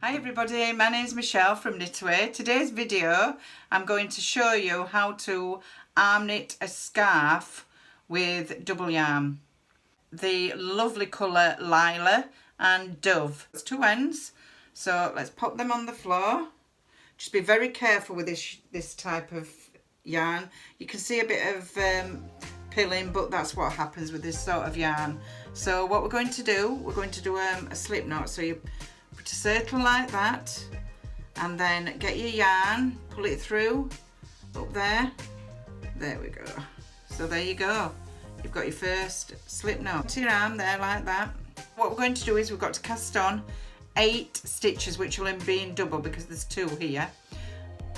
Hi everybody, my name is Michelle from Knitaway. Today's video I'm going to show you how to arm knit a scarf with double yarn. The lovely colour Lilac and Dove. It's two ends, so let's pop them on the floor. Just be very careful with this type of yarn. You can see a bit of pilling, but that's what happens with this sort of yarn. So what we're going to do a slip knot. So you put a circle like that and then get your yarn, pull it through up there. There we go. So there you go. You've got your first slip knot to your arm there like that. What we're going to do is we've got to cast on 8 stitches, which will be in double because there's 2 here.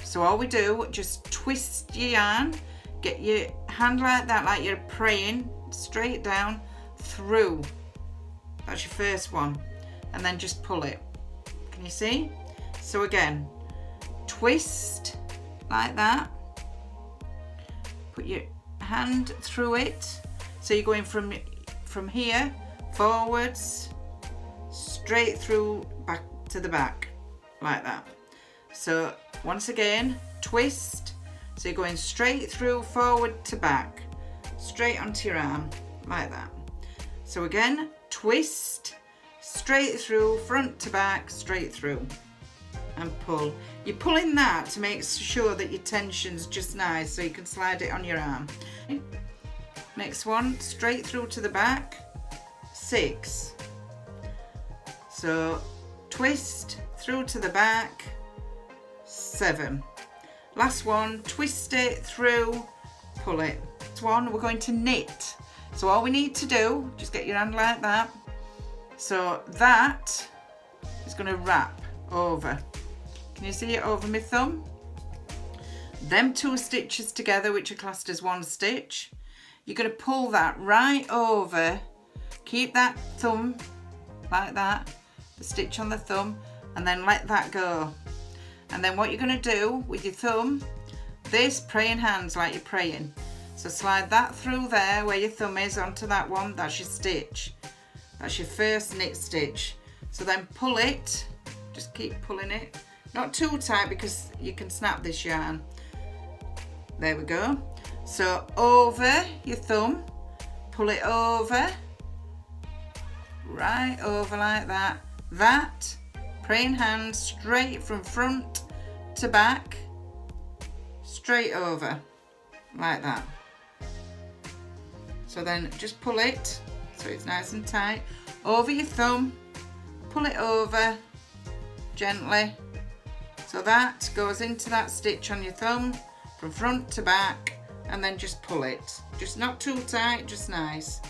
So all we do, just twist your yarn, get your hand like that, like you're praying, straight down through. That's your first one. And then just pull it. Can you see? So again, twist like that. Put your hand through it. So you're going from here, forwards, straight through, back to the back, like that. So once again, twist. So you're going straight through, forward to back, straight onto your arm, like that. So again, twist, straight through, front to back, straight through, and pull. You're pulling that to make sure that your tension's just nice, so you can slide it on your arm. Next one, straight through to the back, 6. So twist through to the back, 7. Last one, twist it through, pull it. This one we're going to knit. So all we need to do, just get your hand like that. So that is going to wrap over. Can you see it over my thumb? Them 2 stitches together, which are classed as 1 stitch, you're going to pull that right over. Keep that thumb like that, the stitch on the thumb, and then let that go. And then what you're going to do with your thumb, this praying hands like you're praying. So slide that through there where your thumb is onto that one. That's your stitch. That's your first knit stitch. So then pull it. Just keep pulling it. Not too tight because you can snap this yarn. There we go. So over your thumb, pull it over. Right over like that. That praying hand straight from front to back, straight over like that. So then just pull it so it's nice and tight over your thumb, pull it over gently so that goes into that stitch on your thumb from front to back, and then just pull it, just not too tight, just nice.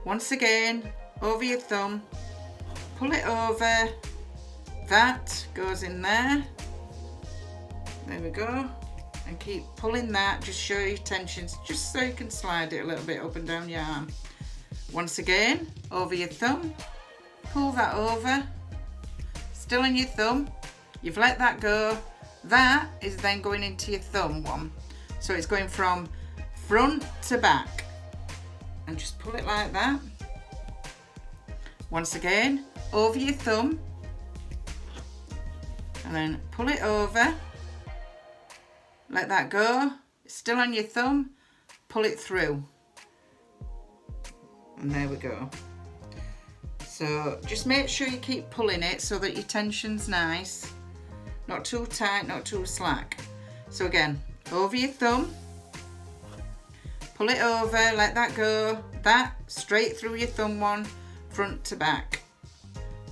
Once again, over your thumb, pull it over. That goes in there. There we go. And keep pulling that. Just show your tensions, just so you can slide it a little bit up and down your arm. Once again, over your thumb. Pull that over. Still in your thumb. You've let that go. That is then going into your thumb one. So it's going from front to back. And just pull it like that. Once again, over your thumb. And then pull it over, let that go, it's still on your thumb, pull it through, and there we go. So just make sure you keep pulling it so that your tension's nice, not too tight, not too slack. So again, over your thumb, pull it over, let that go, that straight through your thumb one, front to back,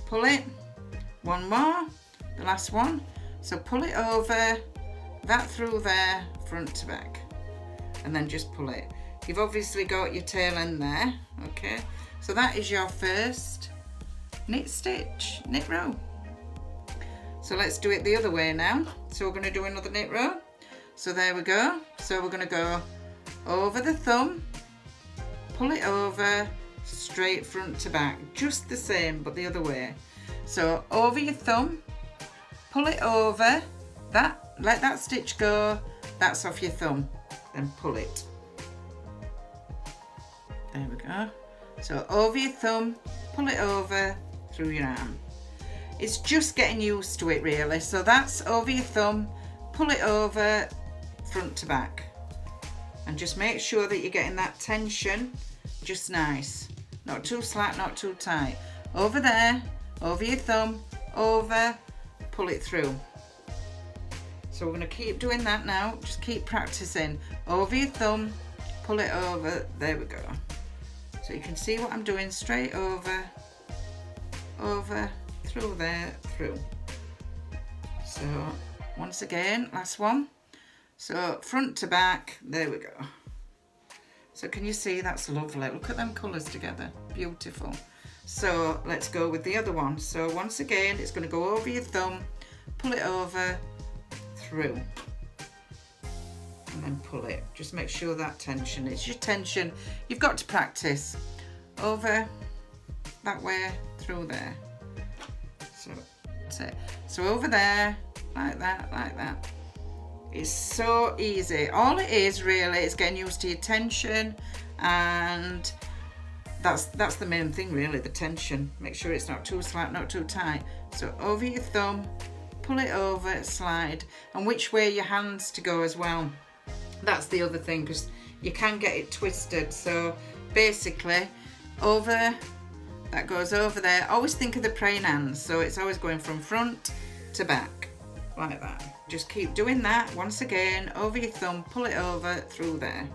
pull it, one more, the last one. So pull it over, that through there, front to back, and then just pull it. You've obviously got your tail end there, okay? So that is your first knit stitch, knit row. So let's do it the other way now. So we're going to do another knit row. So there we go. So we're going to go over the thumb, pull it over, straight front to back, just the same but the other way. So over your thumb, pull it over, that, let that stitch go, that's off your thumb, then pull it. There we go. So over your thumb, pull it over through your arm. it's just getting used to it really. So that's over your thumb, pull it over front to back, and just make sure that you're getting that tension just nice, not too slack, not too tight. Over there, over your thumb, over, pull it through. So we're going to keep doing that now, just keep practicing. Over your thumb, pull it over, there we go. So you can see what I'm doing, straight over, over, through there, through. So once again, last one. So front to back, there we go. So can you see, that's lovely. Look at them colours together, beautiful. So let's go with the other one. So once again, it's going to go over your thumb, pull it over, through, and then pull it. Just make sure that tension, it's your tension. You've got to practice. Over, that way, through there. So that's it. So over there, like that, like that. It's so easy. All it is really is getting used to your tension, and that's the main thing really, the tension. Make sure it's not too slack, not too tight. So over your thumb, pull it over, slide, and which way your hands to go as well. That's the other thing, because you can get it twisted. So basically, over, that goes over there. Always think of the praying hands, so it's always going from front to back, like that. Just keep doing that. Once again, over your thumb, pull it over, through there.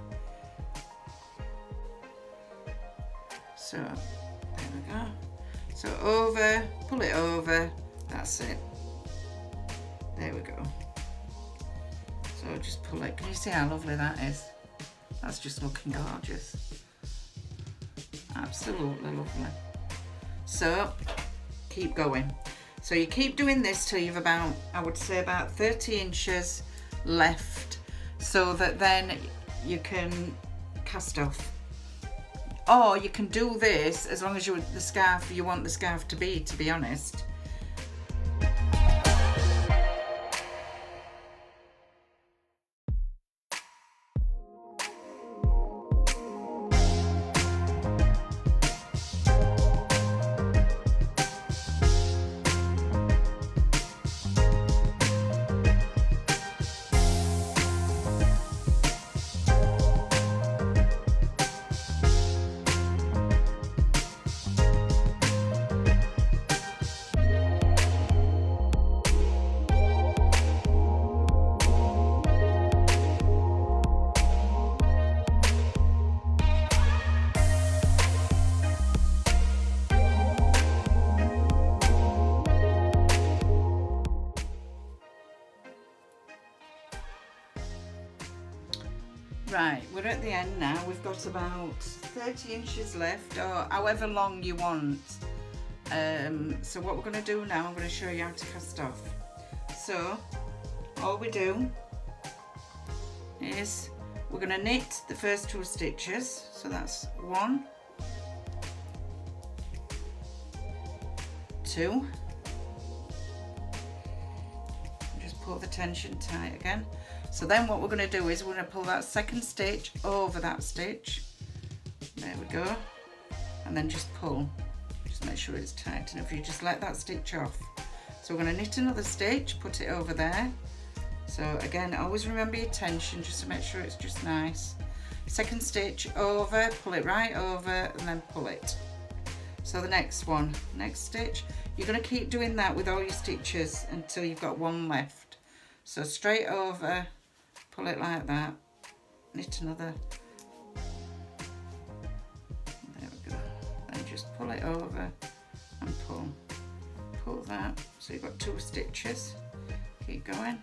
So there we go. So over, pull it over, that's it. There we go. So just pull it. Can you see how lovely that is? That's just looking gorgeous. Absolutely lovely. So keep going. So you keep doing this till you've about, I would say about 30 inches left, so that then you can cast off. Or you can do this as long as you want the scarf to be honest. Right, we're at the end now. We've got about 30 inches left, or however long you want. So what we're going to do now, I'm going to show you how to cast off. So all we do is we're going to knit the first 2 stitches. So that's 1, 2. Just pull the tension tight again. So then what we're going to do is we're going to pull that second stitch over that stitch. There we go. And then just pull. Just make sure it's tight enough. You just let that stitch off. So we're going to knit another stitch, put it over there. So again, always remember your tension just to make sure it's just nice. Second stitch over, pull it right over, and then pull it. So the next one, next stitch. You're going to keep doing that with all your stitches until you've got 1 left. So straight over, pull it like that, knit another, there we go, then just pull it over and pull that, so you've got 2 stitches, keep going,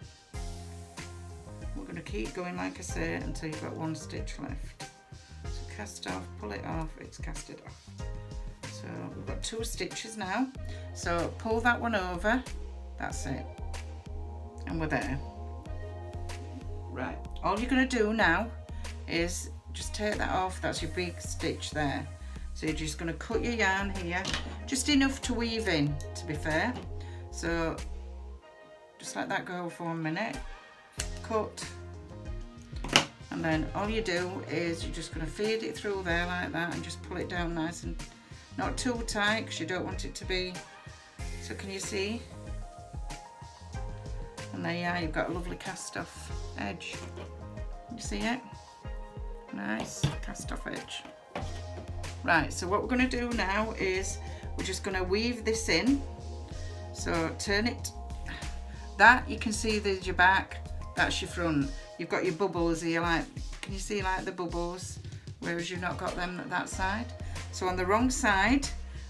we're going to keep going like I say until you've got 1 stitch left. So cast off, pull it off, it's casted off. So we've got 2 stitches now, so pull that one over, that's it, and we're there. Right, all you're going to do now is just take that off. That's your big stitch there. So you're just going to cut your yarn here, just enough to weave in, to be fair. So just let that go for 1 minute, cut, and then all you do is you're just going to feed it through there like that and just pull it down nice and not too tight, because you don't want it to be So can you see? And there you are, you've got a lovely cast off edge. You see it? Nice cast off edge. Right, so what we're going to do now is we're just going to weave this in. So turn it, that you can see there's your back, that's your front. You've got your bubbles here, like, can you see like the bubbles? Whereas you've not got them at that side. So on the wrong side,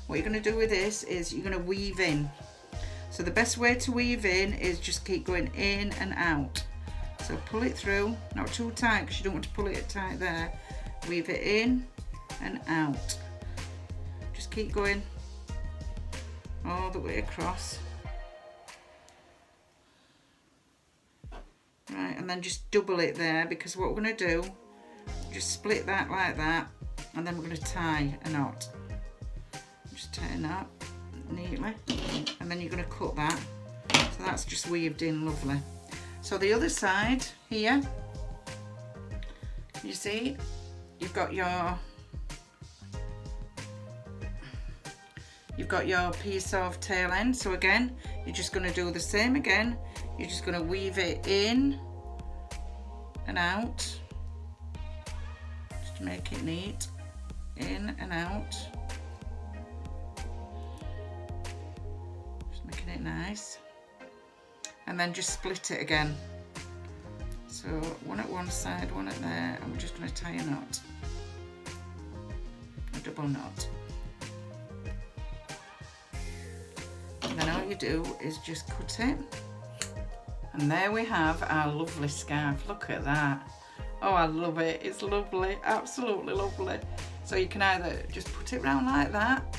what you're going to do with this is you're going to weave in. So the best way to weave in is just keep going in and out. So pull it through, not too tight because you don't want to pull it tight there. Weave it in and out. Just keep going all the way across. Right, and then just double it there, because what we're going to do, just split that like that, and then we're going to tie a knot. Just tie a knot neatly, and then you're going to cut that. So that's just weaved in lovely. So the other side here, you see, you've got your piece of tail end. So again, you're just going to do the same again. You're just going to weave it in and out, just to make it neat, in and out, just making it nice, and then just split it again. So one at one side, one at there, and we're just going to tie a knot, a double knot. And then all you do is just cut it. And there we have our lovely scarf. Look at that. Oh, I love it. It's lovely, absolutely lovely. So you can either just put it round like that.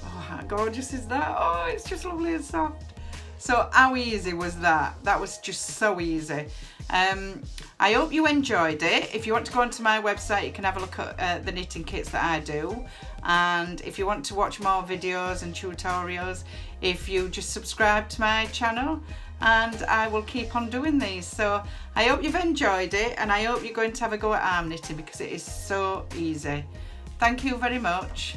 Oh, how gorgeous is that? Oh, it's just lovely and soft. So how easy was that? That was just so easy. I hope you enjoyed it. If you want to go onto my website, you can have a look at the knitting kits that I do. And if you want to watch more videos and tutorials, if you just subscribe to my channel, and I will keep on doing these. So I hope you've enjoyed it, and I hope you're going to have a go at arm knitting, because it is so easy. Thank you very much.